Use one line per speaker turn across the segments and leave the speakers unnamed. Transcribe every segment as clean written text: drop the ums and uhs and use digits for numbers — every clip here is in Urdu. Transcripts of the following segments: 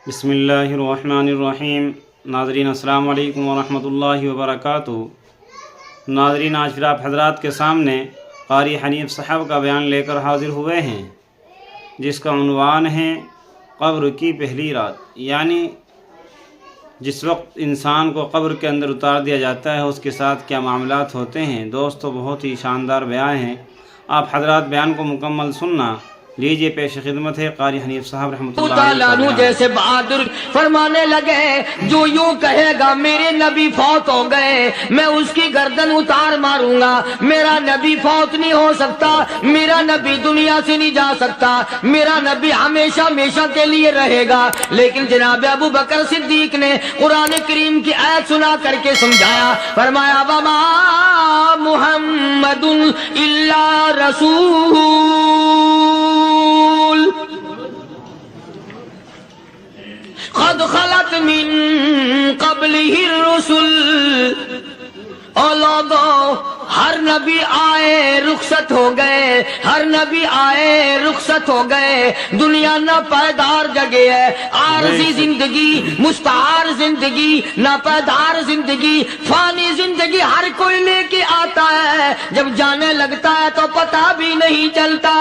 بسم اللہ الرحمن الرحیم۔ ناظرین السلام علیکم ورحمۃ اللہ وبرکاتہ۔ ناظرین، آج پھر آپ حضرات کے سامنے قاری حنیف صاحب کا بیان لے کر حاضر ہوئے ہیں، جس کا عنوان ہے قبر کی پہلی رات، یعنی جس وقت انسان کو قبر کے اندر اتار دیا جاتا ہے اس کے ساتھ کیا معاملات ہوتے ہیں۔ دوستو، بہت ہی شاندار بیان ہے، آپ حضرات بیان کو مکمل سننا۔ لیجئے پیش خدمت ہے قاری حنیف صاحب رحمۃ اللہ علیہ۔
جیسے بہادر فرمانے لگے، جو یوں کہے گا میرے نبی فوت ہو گئے، میں اس کی گردن اتار ماروں گا۔ میرا نبی فوت نہیں ہو سکتا، میرا نبی دنیا سے نہیں جا سکتا، میرا نبی ہمیشہ ہمیشہ کے لیے رہے گا۔ لیکن جناب ابو بکر صدیق نے قرآن کریم کی آیت سنا کر کے سمجھایا، فرمایا وما محمد الا رسول قد خلت من قبلہ الرسل۔ ہر نبی آئے رخصت ہو گئے، ہر نبی آئے رخصت ہو گئے۔ دنیا نہ پائیدار جگہ ہے، عارضی زندگی، مستعار زندگی، نہ پائیدار زندگی، فانی زندگی ہر کوئی لے کے آتا ہے، جب جانے لگتا ہے تو پتہ بھی نہیں چلتا۔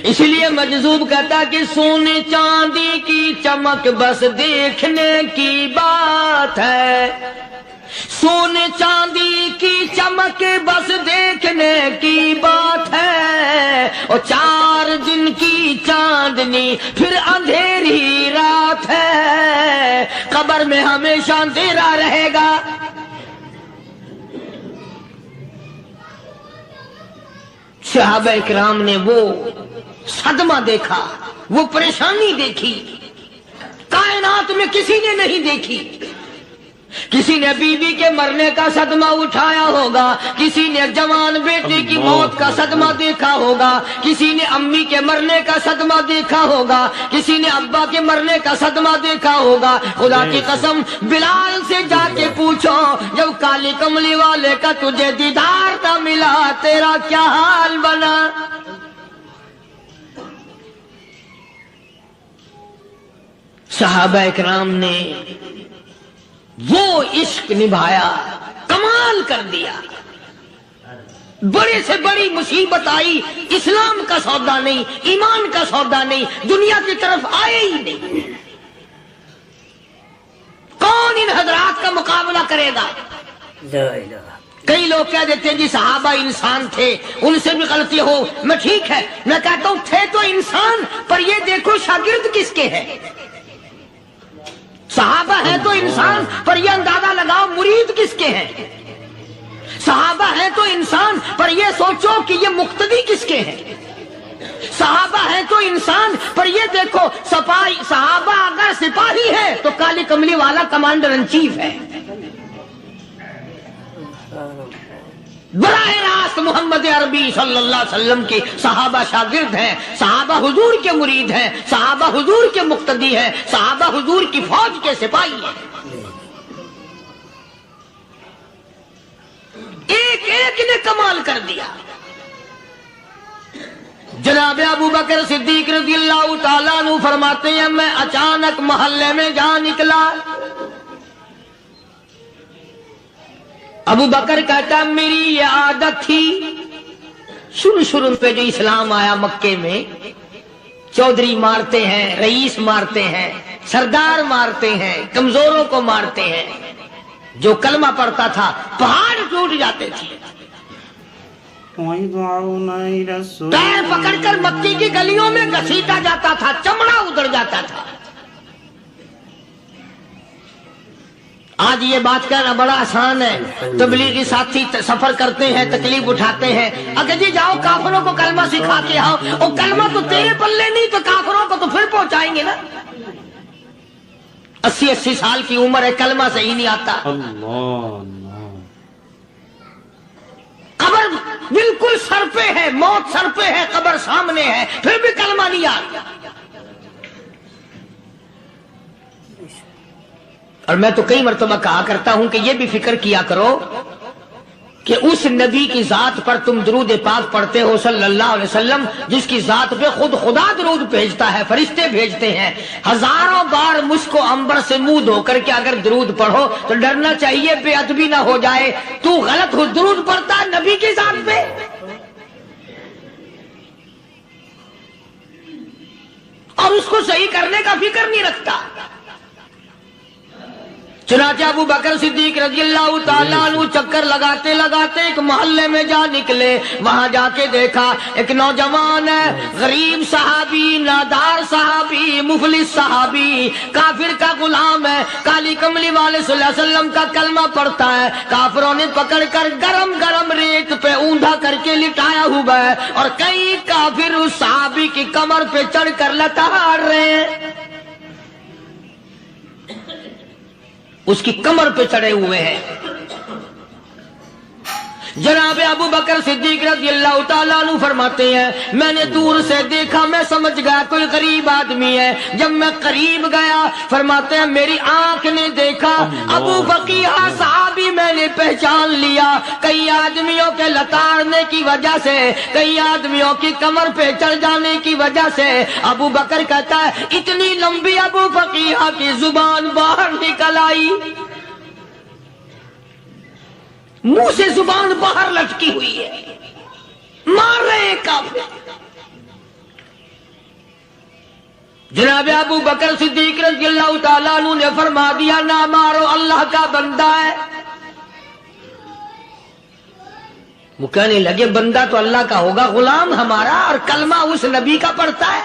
اس لیے مجذوب کہتا کہ سونے چاندی کی چمک بس دیکھنے کی بات ہے، سونے چاندی کی چمک بس دیکھنے کی بات ہے، اور 4 دن کی چاندنی پھر اندھیری رات ہے، قبر میں ہمیشہ اندھیرا رہے گا۔ صحابہ اکرام نے وہ صدمہ دیکھا، وہ پریشانی دیکھی، کائنات میں کسی نے نہیں دیکھی۔ کسی نے بیوی کے مرنے کا صدمہ اٹھایا ہوگا، کسی نے جوان بیٹے کی موت کا صدمہ دیکھا ہوگا، کسی نے امی کے مرنے کا صدمہ دیکھا ہوگا، کسی نے ابا کے مرنے کا صدمہ دیکھا ہوگا۔ خدا کی قسم، بلال سے جا کے پوچھو، جب کالی کملی والے کا تجھے دیدار نہ ملا تیرا کیا حال بنا۔ صحابہ اکرام نے وہ عشق نبھایا، کمال کر دیا۔ بڑے سے بڑی مصیبت آئی، اسلام کا سودا نہیں، ایمان کا سودا نہیں، دنیا کی طرف آئے ہی نہیں۔ کون ان حضرات کا مقابلہ کرے گا؟ کئی لوگ کہہ دیتے ہیں جی صحابہ انسان تھے، ان سے بھی غلطی ہو، میں ٹھیک ہے، میں کہتا ہوں تھے تو انسان، پر یہ دیکھو شاگرد کس کے ہیں۔ صحابہ ہیں تو انسان، پر یہ اندازہ لگاؤ مرید کس کے ہیں۔ صحابہ ہیں تو انسان، پر یہ سوچو کہ یہ مقتدی کس کے ہیں۔ صحابہ ہیں تو انسان، پر یہ دیکھو صحابہ اگر سپاہی ہے تو کالی کملی والا کمانڈر ان چیف ہے۔ براہ راست محمد عربی صلی اللہ علیہ وسلم کے صحابہ شاگرد ہیں، صحابہ حضور کے مرید ہیں، صحابہ حضور کے مقتدی ہیں، صحابہ حضور کی فوج کے سپاہی ہیں۔ ایک ایک نے کمال کر دیا۔ جناب ابو بکر صدیق رضی اللہ تعالیٰ عنہ فرماتے ہیں، میں اچانک محلے میں جا نکلا۔ ابو بکر کہتا میری یہ عادت تھی، شروع پہ جو اسلام آیا مکے میں، چودھری مارتے ہیں، رئیس مارتے ہیں، سردار مارتے ہیں، کمزوروں کو مارتے ہیں۔ جو کلمہ پڑھتا تھا پہاڑ ٹوٹ جاتے تھے۔ پیر پکڑ کر مکی کی گلیوں میں گھسیٹا جاتا تھا، چمڑا ادھر جاتا تھا۔ آج یہ بات کہنا بڑا آسان ہے، تبلیغی ساتھی سفر کرتے ہیں، تکلیف اٹھاتے ہیں، اگر جی جاؤ کافروں کو کلمہ سکھا کے آؤ، اور کلمہ تو تیرے پلے نہیں تو کافروں کو تو پھر پہنچائیں گے نا۔ 80 سال کی عمر ہے، کلمہ صحیح نہیں آتا۔ قبر بالکل سر پہ ہے، موت سر پہ ہے، قبر سامنے ہے، پھر بھی کلمہ نہیں آتا۔ اور میں تو کئی مرتبہ کہا کرتا ہوں کہ یہ بھی فکر کیا کرو کہ اس نبی کی ذات پر تم درود پاک پڑھتے ہو صلی اللہ علیہ وسلم، جس کی ذات پہ خود خدا درود بھیجتا ہے، فرشتے بھیجتے ہیں، ہزاروں بار مجھ کو عنبر سے منہ دھو کر کے اگر درود پڑھو تو ڈرنا چاہیے بے ادبی نہ ہو جائے، تو غلط ہو درود پڑھتا ہے نبی کی ذات پہ۔ اور اس کو صحیح کرنے کا فکر نہیں رکھتا۔ چنانچہ ابو بکر صدیق رضی اللہ تعالیٰ عنہ چکر لگاتے لگاتے ایک محلے میں جا نکلے، وہاں جا کے دیکھا ایک نوجوان ہے، غریب صحابی، نادار صحابی، مفلس صحابی، کافر کا غلام ہے، کالی کملی والے صلی اللہ علیہ وسلم کا کلمہ پڑھتا ہے، کافروں نے پکڑ کر گرم گرم ریت پہ اونڈا کر کے لٹایا ہوا ہے، اور کئی کافر اس صحابی کی کمر پہ چڑھ کر لتاڑ رہے ہیں، اس کی کمر پہ چڑھے ہوئے ہیں۔ جناب ابو بکر صدیق رضی اللہ تعالیٰ عنہ فرماتے ہیں میں نے دور سے دیکھا، میں سمجھ گیا کوئی غریب آدمی ہے، جب میں قریب گیا فرماتے ہیں میری آنکھ نے دیکھا ابو فقیہ صحابی، میں نے پہچان لیا، کئی آدمیوں کے لتاڑنے کی وجہ سے، کئی آدمیوں کی کمر پہ چڑھ جانے کی وجہ سے ابو بکر کہتا ہے اتنی لمبی ابو فقیہ کی زبان باہر نکل آئی، منہ سے زبان باہر لٹکی ہوئی ہے، مار رہے ہیں کافر۔ جناب ابو بکر صدیق رضی اللہ تعالیٰ عنہ نے فرما دیا نہ مارو، اللہ کا بندہ ہے۔ وہ کہنے لگے بندہ تو اللہ کا ہوگا، غلام ہمارا، اور کلمہ اس نبی کا پڑھتا ہے،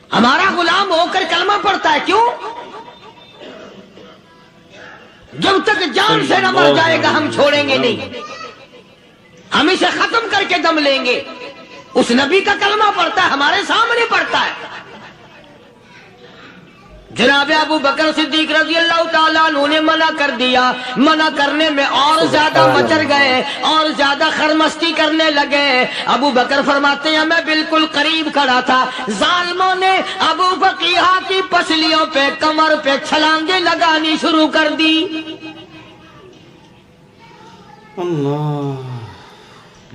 ہمارا غلام ہو کر کلمہ پڑھتا ہے، کیوں؟ جب تک جان سے نہ مر جائے گا ہم چھوڑیں گے نہیں، ہم اسے ختم کر کے دم لیں گے۔ اس نبی کا کلمہ پڑھتا ہے، ہمارے سامنے پڑھتا ہے۔ جناب ابو بکر صدیق رضی اللہ تعالیٰ عنہ نے منع کر دیا، منع کرنے میں اور زیادہ مچر گئے، اور زیادہ خرمستی کرنے لگے۔ ابو بکر فرماتے ہیں میں بالکل قریب کھڑا تھا، ظالموں نے ابو فقیہ کی پسلیوں پہ، کمر پہ چھلانگیں لگانی شروع کر دی۔
اللہ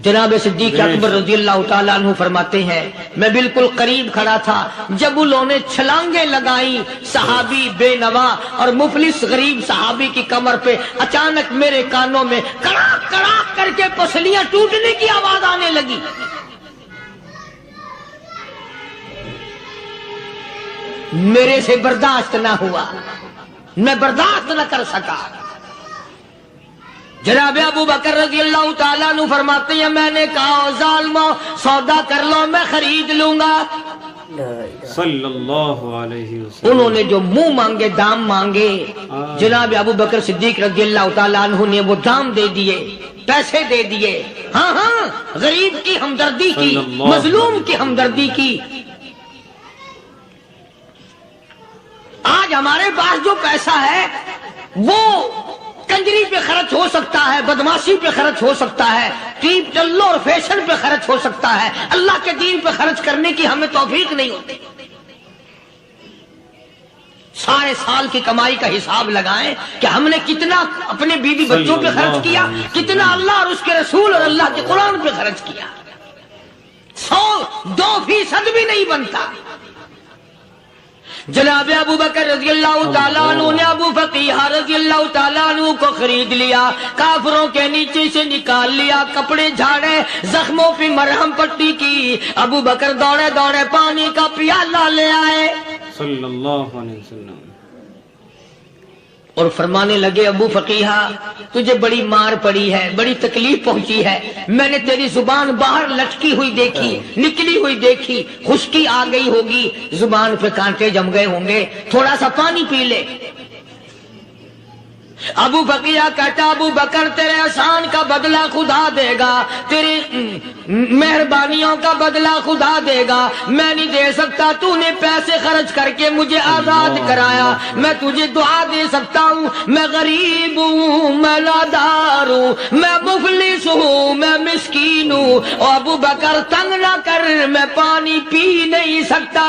جناب صدیق اکبر رضی اللہ تعالیٰ عنہ فرماتے ہیں میں بالکل قریب کھڑا تھا، جب انہوں نے چھلانگیں لگائیں صحابی بے نوا اور مفلس غریب صحابی کی کمر پہ، اچانک میرے کانوں میں کڑاک کڑاک کر کے پسلیاں ٹوٹنے کی آواز آنے لگی۔ میرے سے برداشت نہ ہوا، میں برداشت نہ کر سکا۔ جناب ابو بکر رضی اللہ تعالیٰ عنہ فرماتے ہیں میں نے کہا ظالموں سودا کر لو، میں خرید لوں گا۔
صلی اللہ علیہ وسلم
انہوں نے جو منہ مانگے، دام مانگے، جناب ابو بکر صدیق رضی اللہ تعالیٰ عنہ نے وہ دام دے دیے، پیسے دے دیے۔ ہاں ہاں، غریب کی ہمدردی کی، مظلوم کی ہمدردی کی۔ آج ہمارے پاس جو پیسہ ہے وہ کنجری پہ خرچ ہو سکتا ہے، بدماشی پہ خرچ ہو سکتا ہے، ٹیپ ٹلو اور فیشن پہ خرچ ہو سکتا ہے، اللہ کے دین پہ خرچ کرنے کی ہمیں توفیق نہیں ہوتی۔ سارے سال کی کمائی کا حساب لگائیں کہ ہم نے کتنا اپنے بیوی بچوں پہ خرچ کیا، کتنا اللہ اور اس کے رسول اور اللہ کے قرآن پہ خرچ کیا۔ 100-2% بھی نہیں بنتا۔ جناب ابو بکر رضی اللہ تعالیٰ عنہ نے ابو فقیہ رضی اللہ تعالیٰ عنہ کو خرید لیا، کافروں کے نیچے سے نکال لیا، کپڑے جھاڑے، زخموں پہ مرہم پٹی کی۔ ابو بکر دوڑے دوڑے پانی کا پیالہ لے آئے
صلی اللہ علیہ وسلم
اور فرمانے لگے ابو فقیہ تجھے بڑی مار پڑی ہے، بڑی تکلیف پہنچی ہے، میں نے تیری زبان باہر لٹکی ہوئی دیکھی، نکلی ہوئی دیکھی، خشکی آ گئی ہوگی، زبان پہ کانٹے جم گئے ہوں گے، تھوڑا سا پانی پی لے۔ ابو فقیہ کہتا ابو بکر تیرے احسان کا بدلہ خدا دے گا، تیری مہربانیوں کا بدلہ خدا دے گا، میں نہیں دے سکتا، تو نے پیسے خرچ کر کے مجھے آزاد کرایا، میں تجھے دعا دے سکتا ہوں، میں غریب ہوں، میں نادار ہوں، میں مفلس ہوں، میں مسکین ہوں، اور ابو بکر تنگ نہ کر، میں پانی پی نہیں سکتا۔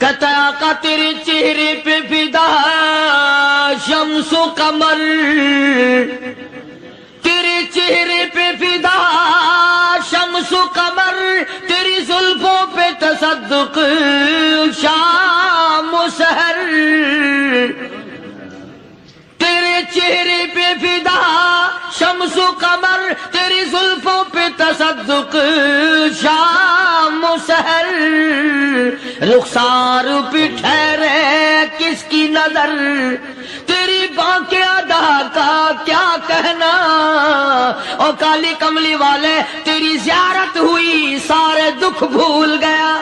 کہتا ہے آقا تیرے چہرے پہ فدا شمس و قمر، تیرے چہرے پہ فدا شمس و قمر، تیری زلفوں پہ تصدق شام و سحر، تیرے چہرے پہ فدا شمس و قمر، تیری زلفوں پہ تصدق شام و سحر، رخسار پہ ٹھہرے کس کی نظر، تیری بانکے ادا کا کیا کہنا، او کالی کملی والے تیری زیارت ہوئی سارے دکھ بھول گیا،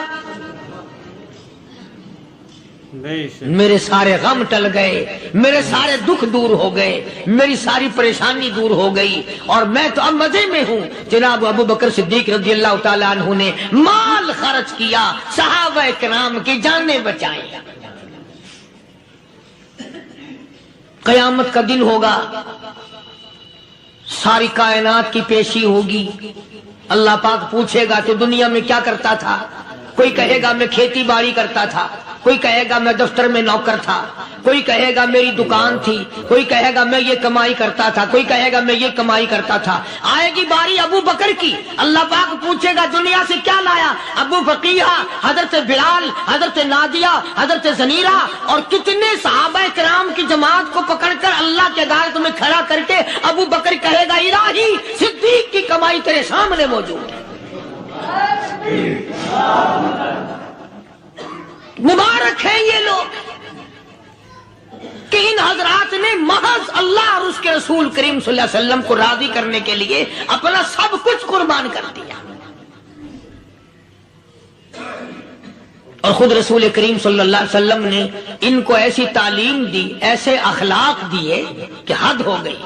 میرے سارے غم ٹل گئے، میرے سارے دکھ دور ہو گئے، میری ساری پریشانی دور ہو گئی، اور میں تو اب مزے میں ہوں۔ جناب ابو بکر صدیق رضی اللہ تعالیٰ عنہ نے مال خرچ کیا، صحابہ کرام کی جانیں بچائیں۔ قیامت کا دن ہوگا، ساری کائنات کی پیشی ہوگی، اللہ پاک پوچھے گا تو دنیا میں کیا کرتا تھا؟ کوئی کہے گا میں کھیتی باڑی کرتا تھا، کوئی کہے گا میں دفتر میں نوکر تھا، کوئی کہے گا میری دکان تھی، کوئی کہے گا میں یہ کمائی کرتا تھا، کوئی کہے گا میں یہ کمائی کرتا تھا۔ آئے گی باری ابو بکر کی، اللہ پاک پوچھے گا دنیا سے کیا لایا؟ ابو فقیہ، حضرت بلال، حضرت نادیہ، حضرت زنیرہ اور کتنے صحابہ کرام کی جماعت کو پکڑ کر اللہ کے عدالت میں کھڑا کر کے ابو بکر کہے گا الہی صدیق کی کمائی تیرے سامنے موجود ہے۔ مبارک ہیں یہ لوگ کہ ان حضرات نے محض اللہ اور اس کے رسول کریم صلی اللہ علیہ وسلم کو راضی کرنے کے لیے اپنا سب کچھ قربان کر دیا، اور خود رسول کریم صلی اللہ علیہ وسلم نے ان کو ایسی تعلیم دی، ایسے اخلاق دیے کہ حد ہو گئی۔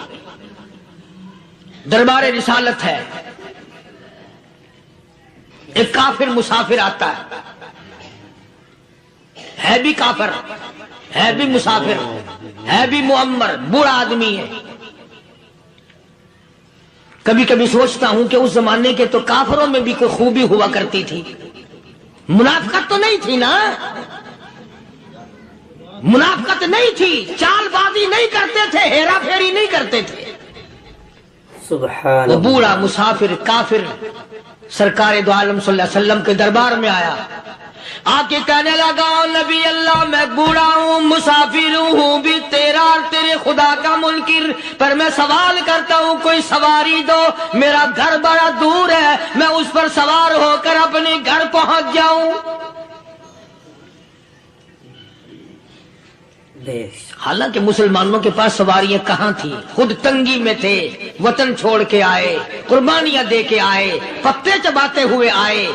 دربار رسالت ہے، ایک کافر مسافر آتا ہے بھی کافر، ہے بھی مسافر، ہے بھی معمر، بوڑھا آدمی ہے۔ کبھی کبھی سوچتا ہوں کہ اس زمانے کے تو کافروں میں بھی کوئی خوبی ہوا کرتی تھی، منافقت تو نہیں تھی نا، منافقت نہیں تھی، چال بازی نہیں کرتے تھے، ہیرا پھیری نہیں کرتے تھے۔
سبحان
وہ بوڑھا مسافر کافر سرکار دو عالم صلی اللہ علیہ وسلم کے دربار میں آیا، آ کے کہنے لگا نبی اللہ میں بوڑھا ہوں، مسافر ہوں بھی تیرا اور تیرے خدا کا منکر، پر میں سوال کرتا ہوں کوئی سواری دو، میرا گھر بڑا دور ہے، میں اس پر سوار ہو کر اپنے گھر پہنچ جاؤں۔ حالانکہ مسلمانوں کے پاس سواریاں کہاں تھی، خود تنگی میں تھے، وطن چھوڑ کے آئے، قربانیاں دے کے آئے، پتے چباتے ہوئے آئے،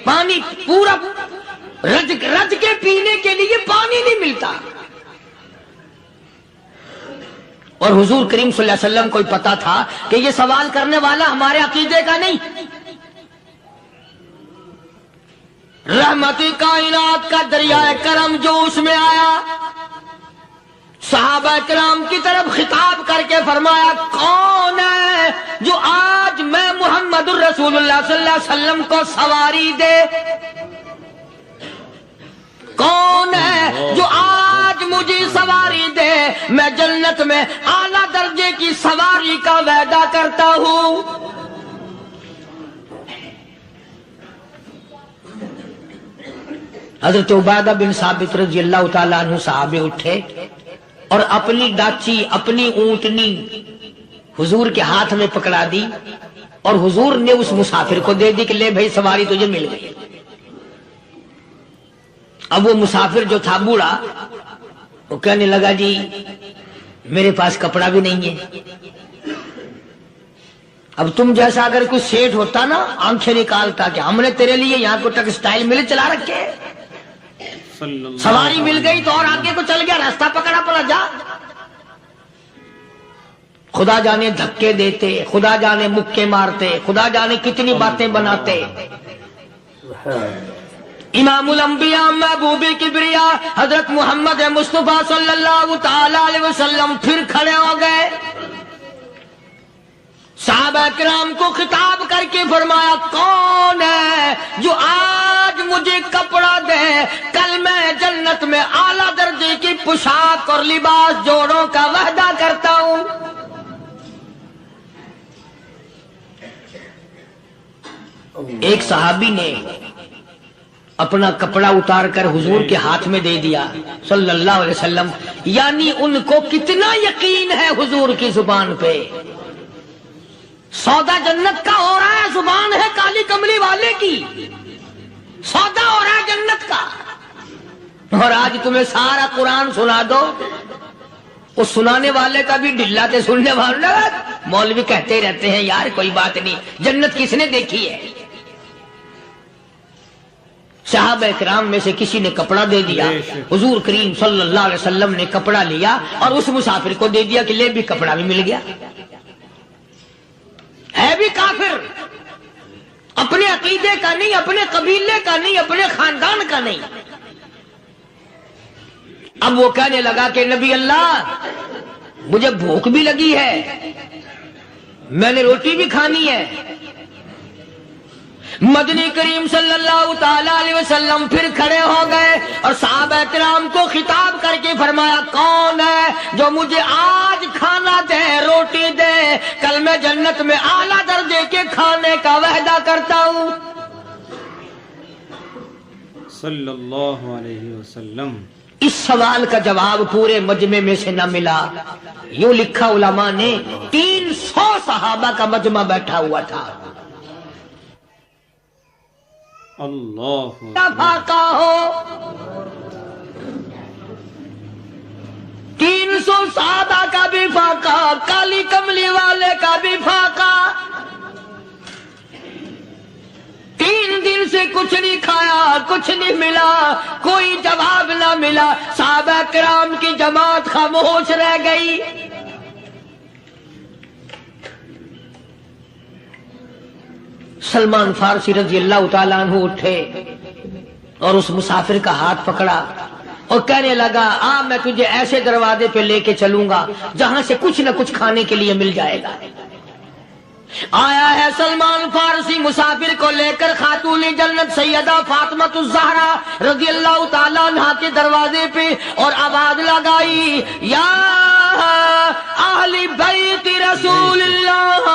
پانی پورا رج کے پینے کے لیے پانی نہیں ملتا، اور حضور کریم صلی اللہ علیہ وسلم کو پتا تھا کہ یہ سوال کرنے والا ہمارے عقیدے کا نہیں، رحمت کائنات کا دریائے کرم جو اس میں آیا، صحابہ کرام کی طرف خطاب کر کے فرمایا کون ہے جو آج میں محمد الرسول اللہ صلی اللہ علیہ وسلم کو سواری دے، کون ہے جو آج مجھے سواری دے، میں جنت میں اعلیٰ درجے کی سواری کا وعدہ کرتا ہوں۔ حضرت عبادہ بن ثابت رضی اللہ تعالیٰ عنہ صحابے اٹھے اور اپنی ڈاچی، اپنی اونٹنی حضور کے ہاتھ میں پکڑا دی، اور حضور نے اس مسافر کو دے دی کہ لے بھائی سواری تجھے مل گئی۔ اب وہ مسافر جو تھا بوڑھا، وہ کہنے لگا جی میرے پاس کپڑا بھی نہیں ہے، اب تم جیسا اگر کوئی سیٹ ہوتا نا آنکھیں نکالتا کہ ہم نے تیرے لیے یہاں کو ٹیکسٹائل مل چلا رکھے، سواری مل گئی تو اور آگے کو چل گیا، راستہ پکڑا پڑا جا۔ خدا جانے دھکے دیتے، خدا جانے مکے مارتے، خدا جانے کتنی باتیں بناتے۔ امام الانبیاء محبوب کبریا حضرت محمد مصطفیٰ صلی اللہ تعالی علیہ وسلم پھر کھڑے ہو گئے، صحابہ کرام کو خطاب کر کے فرمایا کون ہے جو آج مجھے کپڑا دے، کل میں جنت میں اعلیٰ درجے کی پوشاک اور لباس جوڑوں کا وعدہ کرتا ہوں. ایک صحابی نے اپنا کپڑا اتار کر حضور کے ہاتھ میں دے دیا صلی اللہ علیہ وسلم. یعنی ان کو کتنا یقین ہے حضور کی زبان پہ. سودا جنت کا ہو رہا ہے، زبان ہے کالی کملی والے کی، سودا ہو رہا ہے جنت کا. اور آج تمہیں سارا قرآن سنا دو، اس سنانے والے کا بھی ڈلا کے سننے والا مولوی کہتے رہتے ہیں یار کوئی بات نہیں، جنت کس نے دیکھی ہے. صحابہ کرام میں سے کسی نے کپڑا دے دیا، حضور کریم صلی اللہ علیہ وسلم نے کپڑا لیا اور اس مسافر کو دے دیا کہ لے بھی کپڑا بھی مل گیا. ہے بھی کافر، اپنے عقیدے کا نہیں، اپنے قبیلے کا نہیں، اپنے خاندان کا نہیں. اب وہ کہنے لگا کہ نبی اللہ مجھے بھوک بھی لگی ہے، میں نے روٹی بھی کھانی ہے. مدنی کریم صلی اللہ تعالی علیہ وسلم پھر کھڑے ہو گئے اور صحابہ کرام کو خطاب کر کے فرمایا کون ہے جو مجھے آج کھانا دے، روٹی دے، کل میں جنت میں اعلیٰ درجے کے کھانے کا وعدہ کرتا ہوں.
صلی اللہ علیہ وسلم.
اس سوال کا جواب پورے مجمع میں سے نہ ملا. یوں لکھا علماء نے 300 صحابہ کا مجمع بیٹھا ہوا تھا.
اللہ
فاقہ ہو 300 صحابہ کا بھی فاقہ، کالی کملی والے کا بھی فاقہ. 3 دن سے کچھ نہیں کھایا، کچھ نہیں ملا، کوئی جواب نہ ملا. صحابہ کرام کی جماعت خاموش رہ گئی. سلمان فارسی رضی اللہ تعالیٰ عنہ اٹھے اور اس مسافر کا ہاتھ پکڑا اور کہنے لگا میں تجھے ایسے دروازے پہ لے کے چلوں گا جہاں سے کچھ نہ کچھ کھانے کے لیے مل جائے گا. آیا ہے سلمان فارسی مسافر کو لے کر خاتون جنت سیدہ فاطمہ الزہرا رضی اللہ تعالیٰ عنہا کے دروازے پہ اور آواز لگائی یا اہل بیت رسول اللہ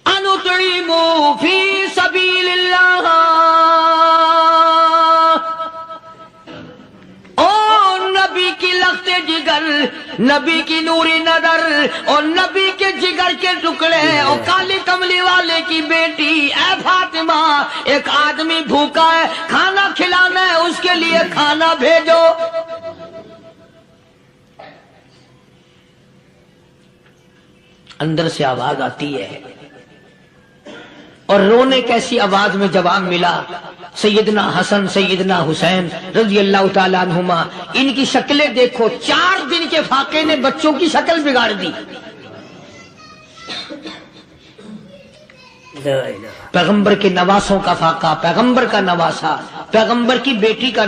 انطعموا فی سبیل اللہ. او نبی کی لخت جگر، نبی کی نوری نظر اور نبی کے جگر کے ٹکڑے اور کالی کملی والے کی بیٹی اے فاطمہ، ایک آدمی بھوکا ہے، کھانا کھلانا ہے، اس کے لیے کھانا بھیجو. اندر سے آواز آتی ہے اور رونے کیسی آواز میں جواب ملا. سیدنا حسن سیدنا حسین رضی اللہ تعالیٰ عنہما، ان کی شکلیں دیکھو، 4 دن کے فاقے نے بچوں کی شکل بگاڑ دی. پیغمبر کے نواسوں کا فاقہ، پیغمبر کا نواسا، پیغمبر کی بیٹی کا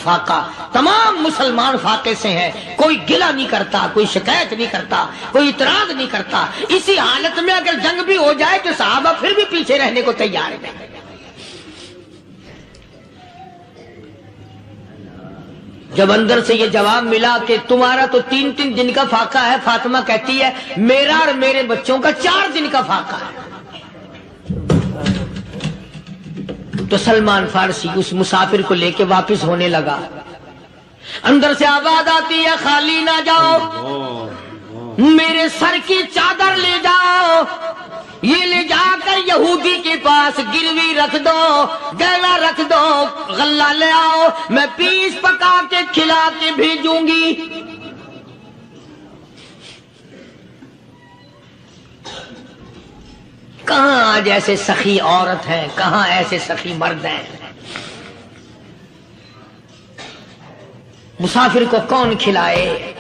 فاقہ، تمام مسلمان فاقے سے ہیں. کوئی گلہ نہیں کرتا، کوئی شکایت نہیں کرتا، کوئی اعتراض نہیں کرتا. اسی حالت میں اگر جنگ بھی ہو جائے تو صحابہ پھر بھی پیچھے رہنے کو تیار ہیں. جب اندر سے یہ جواب ملا کہ تمہارا تو 3 دن کا فاقہ ہے، فاطمہ کہتی ہے میرا اور میرے بچوں کا 4 دن کا فاقہ ہے. تو سلمان فارسی اس مسافر کو لے کے واپس ہونے لگا. اندر سے آواز آتی ہے خالی نہ جاؤ، میرے سر کی چادر لے جاؤ، یہ لے جا کر یہودی کے پاس گروی رکھ دو، گہنا رکھ دو، غلہ لے آؤ، میں پیس پکا کے کھلا کے بھیجوں گی. کہاں آج ایسے سخی عورت ہیں، کہاں ایسے سخی مرد ہیں. مسافر کو کون کھلائے،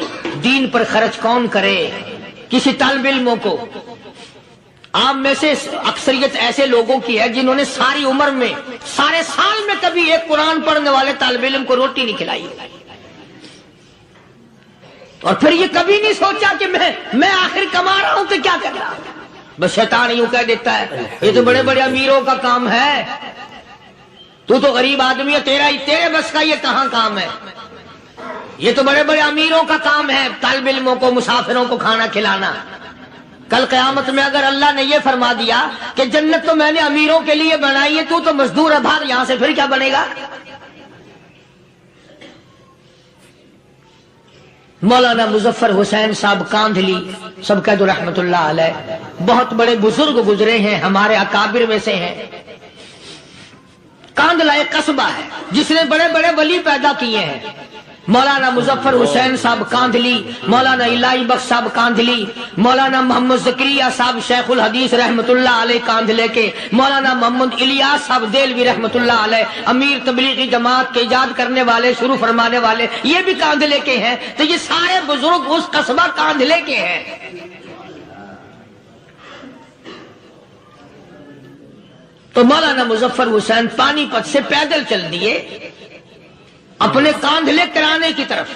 دین پر خرچ کون کرے. کسی طالب علموں کو، آپ میں سے اکثریت ایسے لوگوں کی ہے جنہوں نے ساری عمر میں، سارے سال میں کبھی ایک قرآن پڑھنے والے طالب علم کو روٹی نہیں کھلائی، اور پھر یہ کبھی نہیں سوچا کہ میں آخر کما رہا ہوں تو کیا کر رہا ہوں. بس شیطان یوں کہہ دیتا ہے یہ تو بڑے بڑے امیروں کا کام ہے، تو غریب آدمی ہے، تیرے بس کا یہ کہاں کام ہے؟ یہ تو بڑے بڑے امیروں کا کام ہے طالب علموں کو مسافروں کو کھانا کھلانا۔ کل قیامت میں اگر اللہ نے یہ فرما دیا کہ جنت تو میں نے امیروں کے لیے بنائی ہے، تو مزدور ہے، بھاگ یہاں سے، پھر کیا بنے گا؟ مولانا مظفر حسین صاحب کاندھلی سب کہہ دو رحمت اللہ علیہ، بہت بڑے بزرگ گزرے ہیں، ہمارے اکابر میں سے ہیں۔ کاندھلا ایک قصبہ ہے جس نے بڑے بڑے ولی پیدا کیے ہیں۔ مولانا مظفر حسین صاحب کاندھلی، مولانا الہی بخش صاحب کاندھلی، مولانا محمد زکریا صاحب شیخ الحدیث رحمت اللہ علیہ کاندھلے کے، مولانا محمد الیاس صاحب دیلوی رحمت اللہ علیہ امیر تبلیغی جماعت کے ایجاد کرنے والے، شروع فرمانے والے، یہ بھی کاندھلے کے ہیں۔ تو یہ سارے بزرگ اس قصبہ کاندھلے کے ہیں۔ تو مولانا مظفر حسین پانی پت سے پیدل چل دیے اپنے کاندھلے کرانے کی طرف۔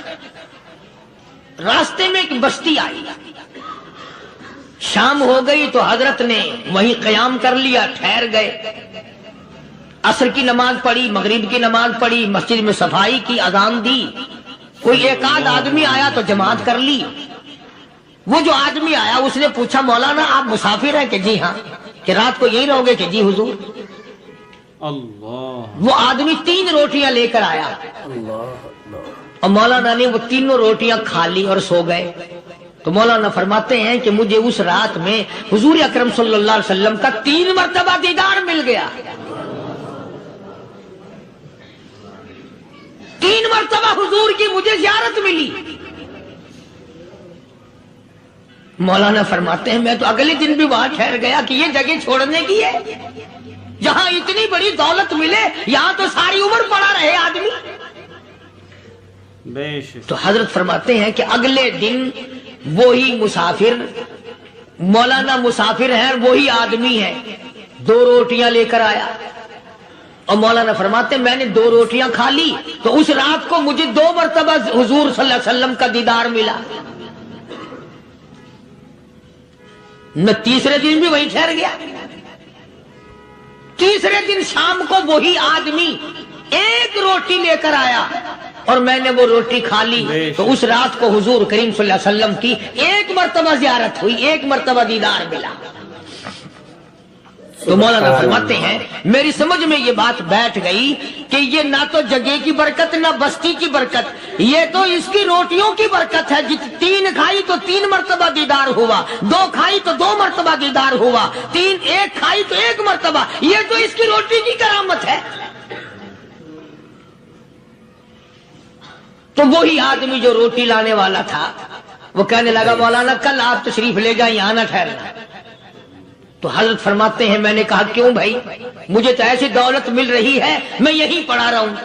راستے میں ایک بستی آئی، شام ہو گئی تو حضرت نے وہیں قیام کر لیا، ٹھہر گئے، عصر کی نماز پڑھی، مغرب کی نماز پڑھی، مسجد میں صفائی کی، اذان دی، کوئی ایک آدھ آدمی آیا تو جماعت کر لی۔ وہ جو آدمی آیا اس نے پوچھا مولانا آپ مسافر ہیں؟ کہ جی ہاں۔ کہ رات کو یہی رہو گے؟ کہ جی حضور۔
اللہ،
وہ آدمی 3 روٹیاں لے کر آیا اور مولانا نے وہ تینوں روٹیاں کھا لی اور سو گئے۔ تو مولانا فرماتے ہیں کہ مجھے اس رات میں حضور اکرم صلی اللہ علیہ وسلم کا 3 مرتبہ دیدار مل گیا۔ 3 مرتبہ حضور کی مجھے زیارت ملی۔ مولانا فرماتے ہیں میں تو اگلے دن بھی وہاں ٹھہر گیا کہ یہ جگہ چھوڑنے کی ہے، جہاں اتنی بڑی دولت ملے یہاں تو ساری عمر پڑا رہے آدمی۔
بے شک۔
تو حضرت فرماتے ہیں کہ اگلے دن وہی مسافر، مولانا مسافر ہیں، وہی آدمی ہے، 2 روٹیاں لے کر آیا اور مولانا فرماتے ہیں میں نے 2 روٹیاں کھا لی تو اس رات کو مجھے 2 مرتبہ حضور صلی اللہ علیہ وسلم کا دیدار ملا۔ میں تیسرے دن بھی وہیں ٹھہر گیا۔ تیسرے دن شام کو وہی آدمی 1 روٹی لے کر آیا اور میں نے وہ روٹی کھا لی تو اس رات کو حضور کریم صلی اللہ علیہ وسلم کی 1 مرتبہ زیارت ہوئی، 1 مرتبہ دیدار ملا۔ تو مولانا فرماتے ہیں میری سمجھ میں یہ بات بیٹھ گئی کہ یہ نہ تو جگہ کی برکت نہ بستی کی برکت، یہ تو اس کی روٹیوں کی برکت ہے۔ 3 کھائی تو 3 مرتبہ دیدار ہوا، 2 کھائی تو 2 مرتبہ دیدار ہوا، 1 کھائی تو 1 مرتبہ، یہ تو اس کی روٹی کی کرامت ہے۔ تو وہی آدمی جو روٹی لانے والا تھا وہ کہنے لگا مولانا کل آپ تشریف لے جائیں، یہاں نہ ٹھہرنا۔ تو حضرت فرماتے ہیں میں نے کہا کیوں بھائی، مجھے تو ایسی دولت مل رہی ہے میں یہیں پڑا رہا ہوں۔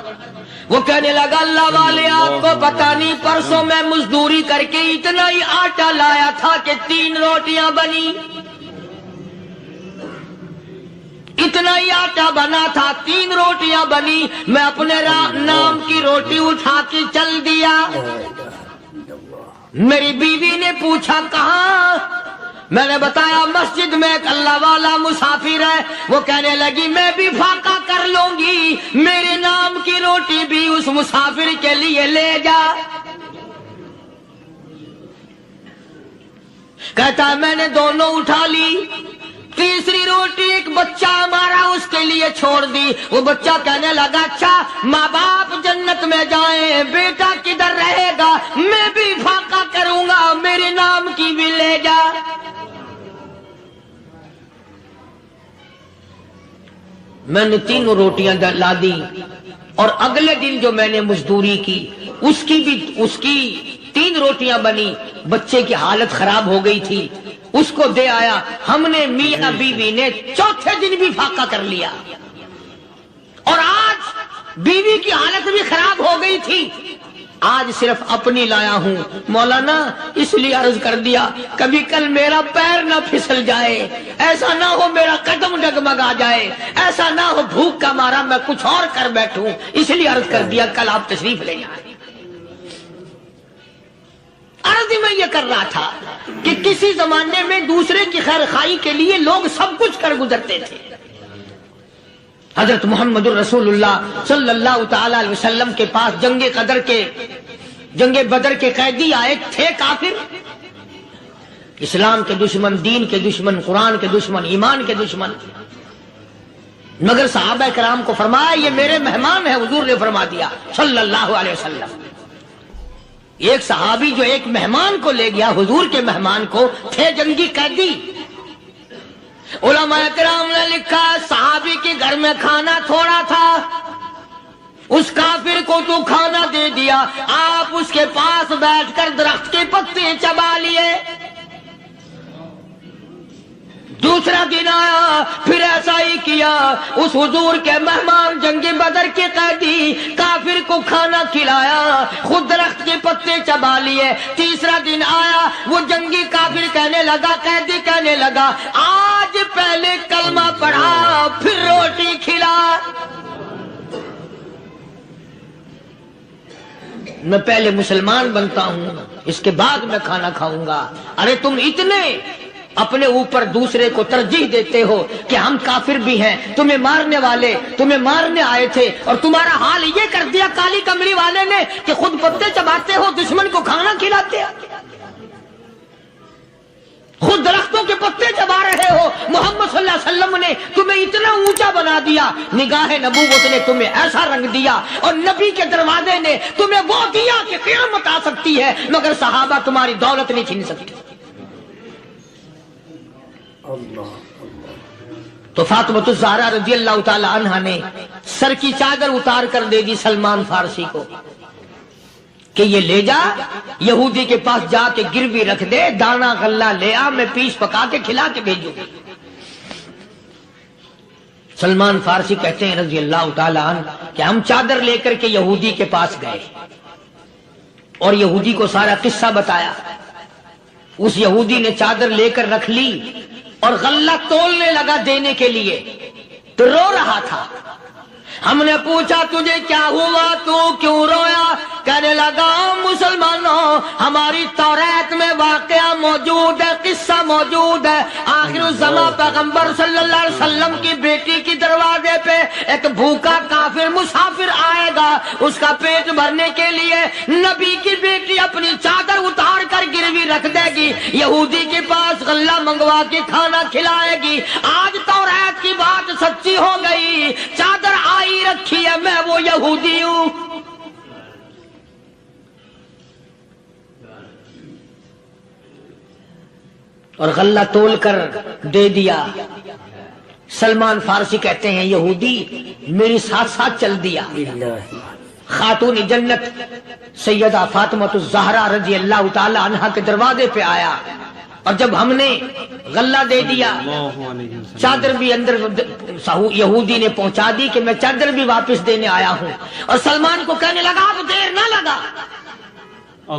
وہ کہنے لگا اللہ والے آپ کو پتہ نہیں، پرسوں میں مزدوری کر کے اتنا ہی آٹا لایا تھا کہ 3 روٹیاں بنی، اتنا ہی آٹا بنا تھا، 3 روٹیاں بنی، میں اپنے نام کی روٹی اٹھا کے چل دیا۔ میری بیوی نے پوچھا کہاں؟ میں نے بتایا مسجد میں ایک اللہ والا مسافر ہے۔ وہ کہنے لگی میں بھی فاقہ کر لوں گی، میرے نام کی روٹی بھی اس مسافر کے لیے لے جا۔ کہتا ہے میں نے دونوں اٹھا لی، تیسری روٹی ایک بچہ ہمارا اس کے لیے چھوڑ دی۔ وہ بچہ کہنے لگا اچھا ماں باپ جنت میں جائیں، بیٹا کدھر رہے گا، میں بھی فاقہ کروں گا، میرے نام کی بھی لے جا۔ میں نے 3 روٹیاں لا دی اور اگلے دن جو میں نے مزدوری کی اس کی 3 روٹیاں بنی، بچے کی حالت خراب ہو گئی تھی، اس کو دے آیا۔ ہم نے میاں بیوی نے چوتھے دن بھی فاقہ کر لیا اور آج بیوی کی حالت بھی خراب ہو گئی تھی، آج صرف اپنی لایا ہوں۔ مولانا اس لیے عرض کر دیا کبھی کل میرا پیر نہ پھسل جائے، ایسا نہ ہو میرا قدم ڈگمگا جائے، ایسا نہ ہو بھوک کا مارا میں کچھ اور کر بیٹھوں، اس لیے عرض کر دیا کل آپ تشریف لے جائیں۔ عرض میں یہ کر رہا تھا کہ کسی زمانے میں دوسرے کی خیر خواہی کے لیے لوگ سب کچھ کر گزرتے تھے. حضرت محمد الرسول اللہ صلی اللہ تعالی علیہ وسلم کے پاس جنگ بدر کے قیدی آئے تھے کافر، اسلام کے دشمن، دین کے دشمن، قرآن کے دشمن، ایمان کے دشمن. مگر صحابہ کرام کو فرمایا یہ میرے مہمان ہیں. حضور نے فرما دیا صلی اللہ علیہ وسلم. ایک صحابی جو ایک مہمان کو لے گیا، حضور کے مہمان کو، تھے جنگی قیدی. علماء کرام نے لکھا صحابی کے گھر میں کھانا تھوڑا تھا، اس کافر کو تو کھانا دے دیا، آپ اس کے پاس بیٹھ کر درخت کے پتے چبا لیے. دوسرا دن آیا، پھر ایسا ہی کیا. اس حضور کے مہمان جنگ بدر کے قیدی کافر کو کھانا کھلایا، خود درخت کے پتے چبا لیے. تیسرا دن آیا، وہ جنگی کافر کہنے لگا، قیدی کہنے لگا آج پہلے کلمہ پڑھا پھر روٹی کھلا. میں پہلے مسلمان بنتا ہوں، اس کے بعد میں کھانا کھاؤں گا. ارے تم اتنے اپنے اوپر دوسرے کو ترجیح دیتے ہو کہ ہم کافر بھی ہیں، تمہیں مارنے والے تمہیں مارنے آئے تھے، اور تمہارا حال یہ کر دیا کالی کمری والے نے کہ خود پتے چباتے ہو، دشمن کو کھانا کھلاتے ہو، خود درختوں کے پتے چبا رہے ہو. محمد صلی اللہ علیہ وسلم نے تمہیں اتنا اونچا بنا دیا، نگاہ نبوت نے تمہیں ایسا رنگ دیا، اور نبی کے دروازے نے تمہیں وہ دیا کہ قیامت آ سکتی ہے، مگر صحابہ تمہاری دولت نہیں چھین سکتے. تو فاطمۃ الزہرا رضی اللہ تعالی عنہا نے سر کی چادر اتار کر دے دی سلمان فارسی کو کہ یہ لے جا، یہودی کے پاس جا کے گروی رکھ دے، دانا غلہ لے آ، میں پیس پکا کے کھلا کے بھیجوں. سلمان فارسی کہتے ہیں رضی اللہ تعالی عنہ کہ ہم چادر لے کر کے یہودی کے پاس گئے اور یہودی کو سارا قصہ بتایا. اس یہودی نے چادر لے کر رکھ لی اور غلہ تولنے لگا دینے کے لیے، تو رو رہا تھا. ہم نے پوچھا تجھے کیا ہوا، تو کیوں رویا؟ کہنے لگا مسلمانوں، ہماری توریت میں واقعہ موجود ہے، قصہ موجود ہے. آخر الزمان پیغمبر صلی اللہ علیہ وسلم کی بیٹی کی دروازے پہ ایک بھوکا کافر مسافر آئے گا، اس کا پیٹ بھرنے کے لیے نبی کی بیٹی اپنی چادر اتار کر گروی رکھ دے گی، یہودی کے پاس غلہ منگوا کے کھانا کھلائے گی. آج توریت کی بات سچی ہو گئی، چادر آئی رکھی ہے، میں وہ یہودی ہوں. اور غلہ تول کر دے دیا. سلمان فارسی کہتے ہیں یہودی میری ساتھ ساتھ چل دیا. خاتون جنت سیدہ فاطمۃ الزہرا رضی اللہ تعالی عنہا کے دروازے پہ آیا، اور جب ہم نے غلہ دے دیا، چادر بھی اندر یہودی نے پہنچا دی کہ میں چادر بھی واپس دینے آیا ہوں. اور سلمان کو کہنے لگا اب دیر نہ لگا،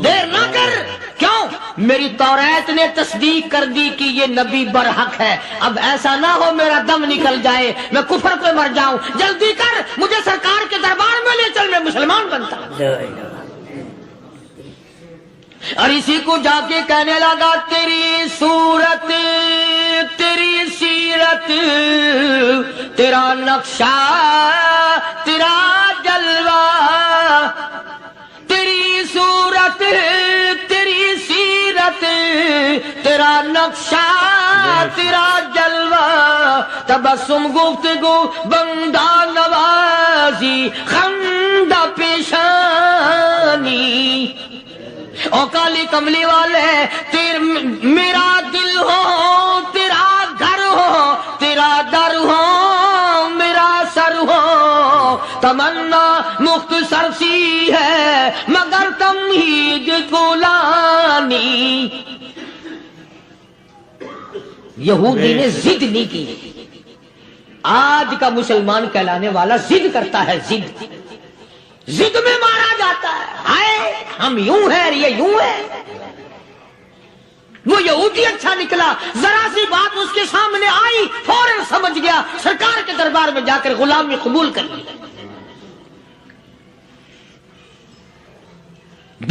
دیر نہ کر. کیوں؟ میری توریت نے تصدیق کر دی کہ یہ نبی برحق ہے. اب ایسا نہ ہو میرا دم نکل جائے، میں کفر پہ مر جاؤں. جلدی کر، مجھے سرکار کے دربار میں لے چل، میں مسلمان بنتا ہوں. اور اسی کو جا کے کہنے لگا تیری صورت، تیری سیرت، تیرا نقشہ، تیرا جلوہ، تیری صورت، تیری سیرت، تیرا نقشہ، تیرا جلوہ، تبسم گفتگو بندہ نوازی خندہ پیشانی. او کالی کملی والے میرا دل ہو، تیرا گھر ہو، تیرا در ہو، میرا سر ہو. تمنا مختصر سی ہے مگر تمہید طولانی. یہودی نے ضد نہیں کی. آج کا مسلمان کہلانے والا ضد کرتا ہے، ضد ضد میں مارا جاتا ہے. ہائے ہم یوں ہیں، یہ یوں ہے. وہ یہودی اچھا نکلا، ذرا سی بات اس کے سامنے آئی فوراً سمجھ گیا، سرکار کے دربار میں جا کر غلامی قبول کر لی.